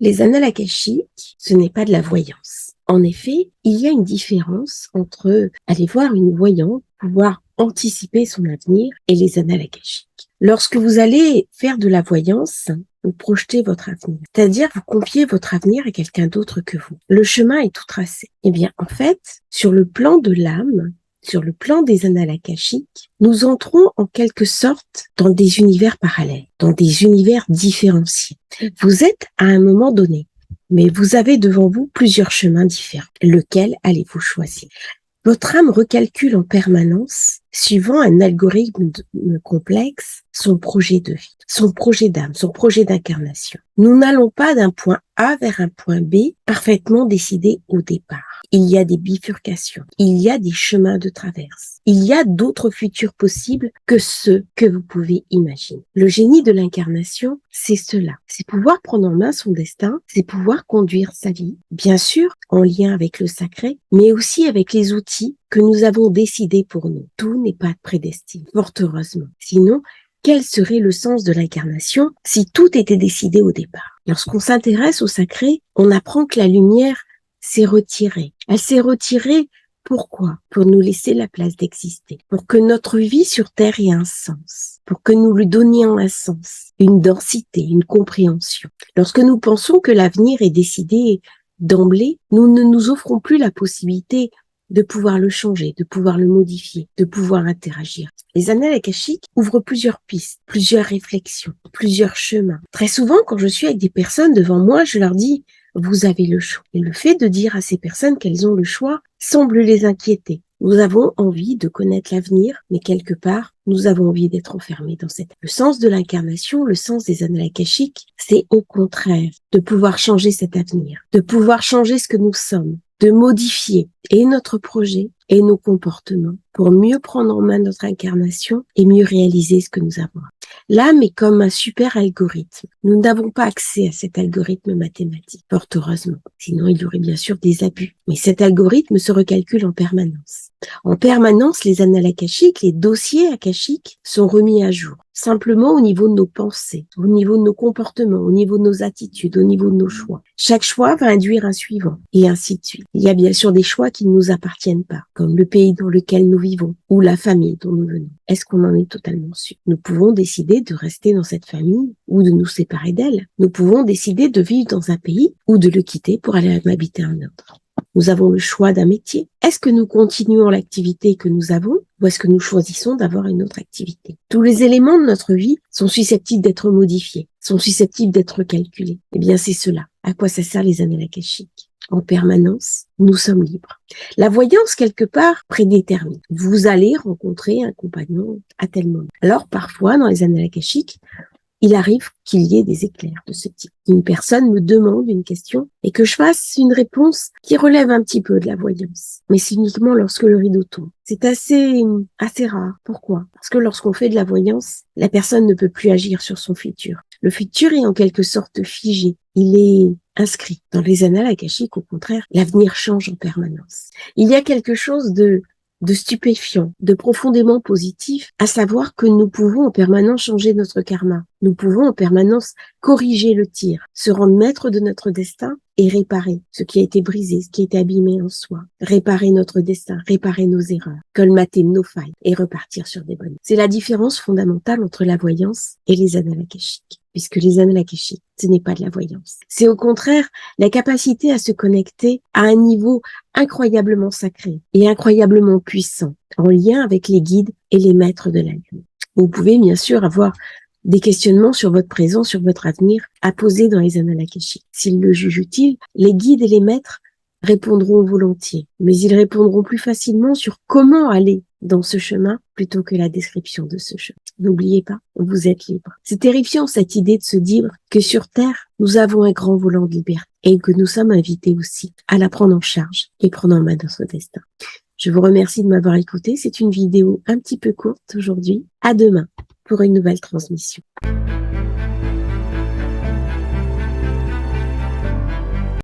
Les annales akashiques, ce n'est pas de la voyance. En effet, il y a une différence entre aller voir une voyante, pouvoir anticiper son avenir, et les annales akashiques. Lorsque vous allez faire de la voyance, vous projetez votre avenir, c'est-à-dire vous confiez votre avenir à quelqu'un d'autre que vous. Le chemin est tout tracé. Eh bien, en fait, sur le plan de l'âme, sur le plan des annales akashiques, nous entrons en quelque sorte dans des univers parallèles, dans des univers différenciés. Vous êtes à un moment donné, mais vous avez devant vous plusieurs chemins différents. Lequel allez-vous choisir? Votre âme recalcule en permanence, suivant un algorithme complexe, son projet de vie, son projet d'âme, son projet d'incarnation. Nous n'allons pas d'un point A vers un point B parfaitement décidé au départ. Il y a des bifurcations, il y a des chemins de traverse, il y a d'autres futurs possibles que ceux que vous pouvez imaginer. Le génie de l'incarnation, c'est cela. C'est pouvoir prendre en main son destin, c'est pouvoir conduire sa vie, bien sûr en lien avec le sacré, mais aussi avec les outils que nous avons décidés pour nous. Tout n'est pas prédestiné, fort heureusement. Sinon, quel serait le sens de l'incarnation si tout était décidé au départ? Lorsqu'on s'intéresse au sacré, on apprend que la lumière s'est retirée. Elle s'est retirée, pourquoi? Pour nous laisser la place d'exister, pour que notre vie sur Terre ait un sens, pour que nous lui donnions un sens, une densité, une compréhension. Lorsque nous pensons que l'avenir est décidé d'emblée, nous ne nous offrons plus la possibilité de pouvoir le changer, de pouvoir le modifier, de pouvoir interagir. Les annales akashiques ouvrent plusieurs pistes, plusieurs réflexions, plusieurs chemins. Très souvent, quand je suis avec des personnes devant moi, je leur dis « vous avez le choix ». Et le fait de dire à ces personnes qu'elles ont le choix semble les inquiéter. Nous avons envie de connaître l'avenir, mais quelque part, nous avons envie d'être enfermés dans cette... Le sens de l'incarnation, le sens des annales akashiques, c'est au contraire de pouvoir changer cet avenir, de pouvoir changer ce que nous sommes, de modifier et notre projet et nos comportements pour mieux prendre en main notre incarnation et mieux réaliser ce que nous avons. L'âme est comme un super algorithme. Nous n'avons pas accès à cet algorithme mathématique, fort heureusement. Sinon, il y aurait bien sûr des abus. Mais cet algorithme se recalcule en permanence. En permanence, les annales akashiques, les dossiers akashiques sont remis à jour. Simplement au niveau de nos pensées, au niveau de nos comportements, au niveau de nos attitudes, au niveau de nos choix. Chaque choix va induire un suivant, et ainsi de suite. Il y a bien sûr des choix qui ne nous appartiennent pas, comme le pays dans lequel nous vivons, ou la famille dont nous venons. Est-ce qu'on en est totalement sûr? Nous pouvons décider de rester dans cette famille, ou de nous séparer d'elle. Nous pouvons décider de vivre dans un pays, ou de le quitter pour aller habiter un autre. Nous avons le choix d'un métier. Est-ce que nous continuons l'activité que nous avons ou est-ce que nous choisissons d'avoir une autre activité? Tous les éléments de notre vie sont susceptibles d'être modifiés, sont susceptibles d'être calculés. Eh bien, c'est cela. À quoi ça sert les annales akashiques? En permanence, nous sommes libres. La voyance, quelque part, prédétermine. Vous allez rencontrer un compagnon à tel moment. Alors, parfois, dans les annales akashiques, il arrive qu'il y ait des éclairs de ce type. Une personne me demande une question et que je fasse une réponse qui relève un petit peu de la voyance. Mais c'est uniquement lorsque le rideau tombe. C'est assez rare. Pourquoi? Parce que lorsqu'on fait de la voyance, la personne ne peut plus agir sur son futur. Le futur est en quelque sorte figé. Il est inscrit. Dans les annales akashiques, au contraire, l'avenir change en permanence. Il y a quelque chose de stupéfiant, de profondément positif, à savoir que nous pouvons en permanence changer notre karma. Nous pouvons en permanence corriger le tir, se rendre maître de notre destin et réparer ce qui a été brisé, ce qui a été abîmé en soi. Réparer notre destin, réparer nos erreurs, colmater nos failles et repartir sur des bonnes. C'est la différence fondamentale entre la voyance et les annales akashiques. Puisque les annales akashiques, ce n'est pas de la voyance. C'est au contraire la capacité à se connecter à un niveau incroyablement sacré et incroyablement puissant, en lien avec les guides et les maîtres de la lumière. Vous pouvez bien sûr avoir des questionnements sur votre présent, sur votre avenir, à poser dans les annales akashiques. S'ils le jugent utile, les guides et les maîtres répondront volontiers, mais ils répondront plus facilement sur comment aller dans ce chemin plutôt que la description de ce chemin. N'oubliez pas, vous êtes libre. C'est terrifiant cette idée de se dire que sur Terre, nous avons un grand volant de liberté et que nous sommes invités aussi à la prendre en charge et prendre en main notre destin. Je vous remercie de m'avoir écouté. C'est une vidéo un petit peu courte aujourd'hui. À demain pour une nouvelle transmission.